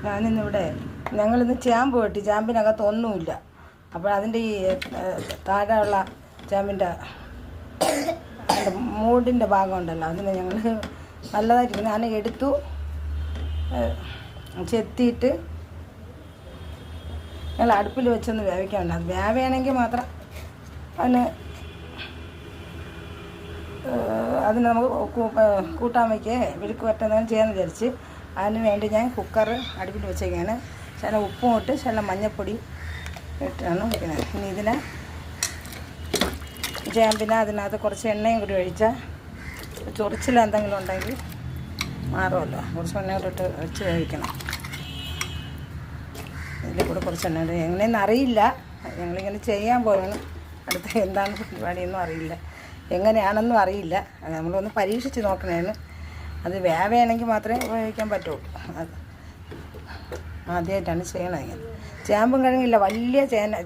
ഞാനിന്നിവിടെ ഞങ്ങളിന്ന് ചാമ്പ് വെട്ടി. ചാമ്പിനകത്ത് ഒന്നുമില്ല. അപ്പോൾ അതിൻ്റെ ഈ താഴെയുള്ള ചാമ്പിൻ്റെ മൂടിൻ്റെ ഭാഗം ഉണ്ടല്ലോ, അതിന് ഞങ്ങൾ നല്ലതായിട്ട് ഞാൻ എടുത്തു ചെത്തിയിട്ട് ഞങ്ങൾ അടുപ്പിൽ വെച്ചൊന്ന് വേവിക്കാനുണ്ട്. അത് വേവയാണെങ്കിൽ മാത്രം അതിന് നമുക്ക് കൂട്ടാൻ വയ്ക്കേ വിഴുക്ക് വറ്റുന്നതിന് ചെയ്യാമെന്ന് വിചാരിച്ച് അതിന് വേണ്ടി ഞാൻ കുക്കർ അടുപ്പിൽ വെച്ചേക്കാണ്. ചില ഉപ്പും ഇട്ട് ചില മഞ്ഞൾപ്പൊടി ഇട്ടാണ് വയ്ക്കുന്നത്. ഇനി ഇതിനെ ചേമ്പിന് അതിനകത്ത് കുറച്ച് എണ്ണയും കൂടി ഒഴിച്ചാൽ ചൊറിച്ചിൽ എന്തെങ്കിലും ഉണ്ടെങ്കിൽ മാറുമല്ലോ. കുറച്ച് എണ്ണ കൂടി ഇട്ട് വെച്ച് വേവിക്കണം. ഇതിൽ കൂടെ കുറച്ച് എണ്ണ ഇട്ട് എങ്ങനെയെന്ന് അറിയില്ല. ഞങ്ങളിങ്ങനെ ചെയ്യാൻ പോയാണ്. അടുത്ത എന്താണ് പരിപാടിയൊന്നും അറിയില്ല, എങ്ങനെയാണെന്നും അറിയില്ല. നമ്മളൊന്ന് പരീക്ഷിച്ച് നോക്കണേന്ന്. അത് വേവയാണെങ്കിൽ മാത്രമേ ഉപയോഗിക്കാൻ പറ്റുള്ളൂ. അത് ആദ്യമായിട്ടാണ് ചെയ്യണത്. ഇങ്ങനെ ചേമ്പും കിഴങ്ങില്ല, വലിയ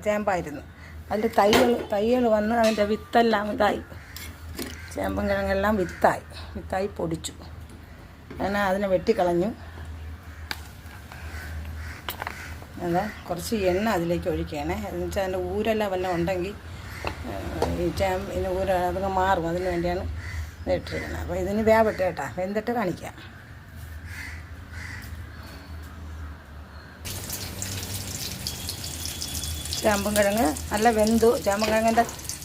ചേമ്പായിരുന്നു. അതിൻ്റെ തൈകൾ വന്ന് അതിൻ്റെ വിത്തെല്ലാം ഇതായി. ചേമ്പും കിഴങ്ങെല്ലാം വിത്തായി പൊടിച്ചു. അങ്ങനെ അതിനെ വെട്ടിക്കളഞ്ഞു. അതാ കുറച്ച് എണ്ണ അതിലേക്ക് ഒഴിക്കുകയാണേ. എന്ന് വെച്ചാൽ അതിൻ്റെ ഊരെല്ലാം വല്ലതും ഉണ്ടെങ്കിൽ ഈ ചേമ്പിന് ഊര അതൊക്കെ മാറും. അതിന് വേണ്ടിയാണ് ഇട്ടിരിക്കുന്നത്. അപ്പോൾ ഇതിന് വേവട്ടെ കേട്ടോ, വെന്തിട്ട് കാണിക്കാം. ചേമ്പും കിഴങ്ങ് നല്ല വെന്തു. ചേമ്പും കിഴങ്ങിൻ്റെ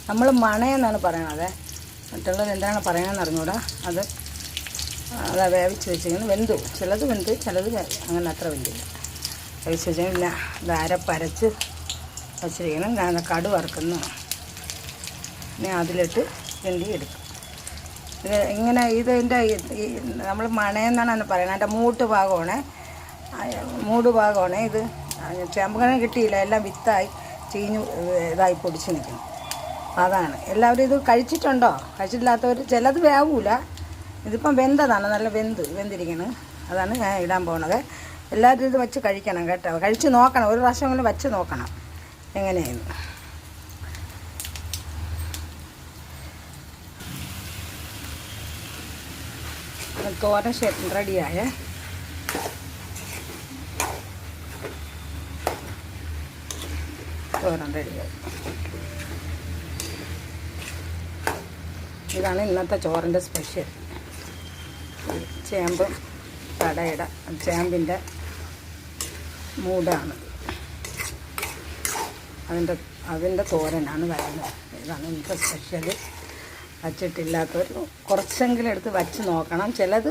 നമ്മൾ മണയെന്നാണ് പറയണത്. മറ്റുള്ളത് എന്താണ് പറയണമെന്ന് അറിഞ്ഞൂടാ. അതാ വേവിച്ച് വെച്ചിങ്ങനെ വെന്തു. ചിലത് വെന്ത്, ചിലത് അങ്ങനെ അത്ര വെന്തില്ല. വേവിച്ച് വെച്ചാൽ പിന്നെ അരപ്പരച്ച് വച്ചിരിക്കണം. കടു വറുക്കുന്നു. ഇനി അതിലിട്ട് വെന്തി എടുക്കും. ഇത് ഇങ്ങനെ ഇതിൻ്റെ നമ്മൾ മണയെന്നാണ് അതിന് പറയുന്നത്. അതിൻ്റെ മൂട് ഭാഗമാണ് ഇത്. ചേമ്പുകിഴങ്ങ് കിട്ടിയില്ല, എല്ലാം വിത്തായി ചീഞ്ഞു ഇതായി പൊടിച്ച് നിൽക്കുന്നു. അതാണ്. എല്ലാവരും ഇത് കഴിച്ചിട്ടുണ്ടോ? കഴിച്ചിട്ടില്ലാത്തവർ ചിലത് വേവൂല. ഇതിപ്പം വെന്തതാണ്, നല്ല വെന്തിരിക്കണം. അതാണ് ഞാൻ ഇടാൻ പോകുന്നത്. എല്ലാവരും ഇത് വെച്ച് കഴിക്കണം കേട്ടോ. കഴിച്ച് നോക്കണം, ഒരു പ്രാവശ്യമെങ്കിലും വെച്ച് നോക്കണം എങ്ങനെയാണ്. തോരൻ റെഡിയായ തോരൻ റെഡിയായി. ഇതാണ് ഇന്നത്തെ ചോറിൻ്റെ സ്പെഷ്യൽ. ചേമ്പും ചേമ്പിൻ്റെ മൂടാണ്. അതിൻ്റെ തോരനാണ് വരുന്നത്. ഇതാണ് ഇന്നത്തെ സ്പെഷ്യൽ. വച്ചിട്ടില്ലാത്തവർ കുറച്ചെങ്കിലും എടുത്ത് വച്ച് നോക്കണം. ചിലത്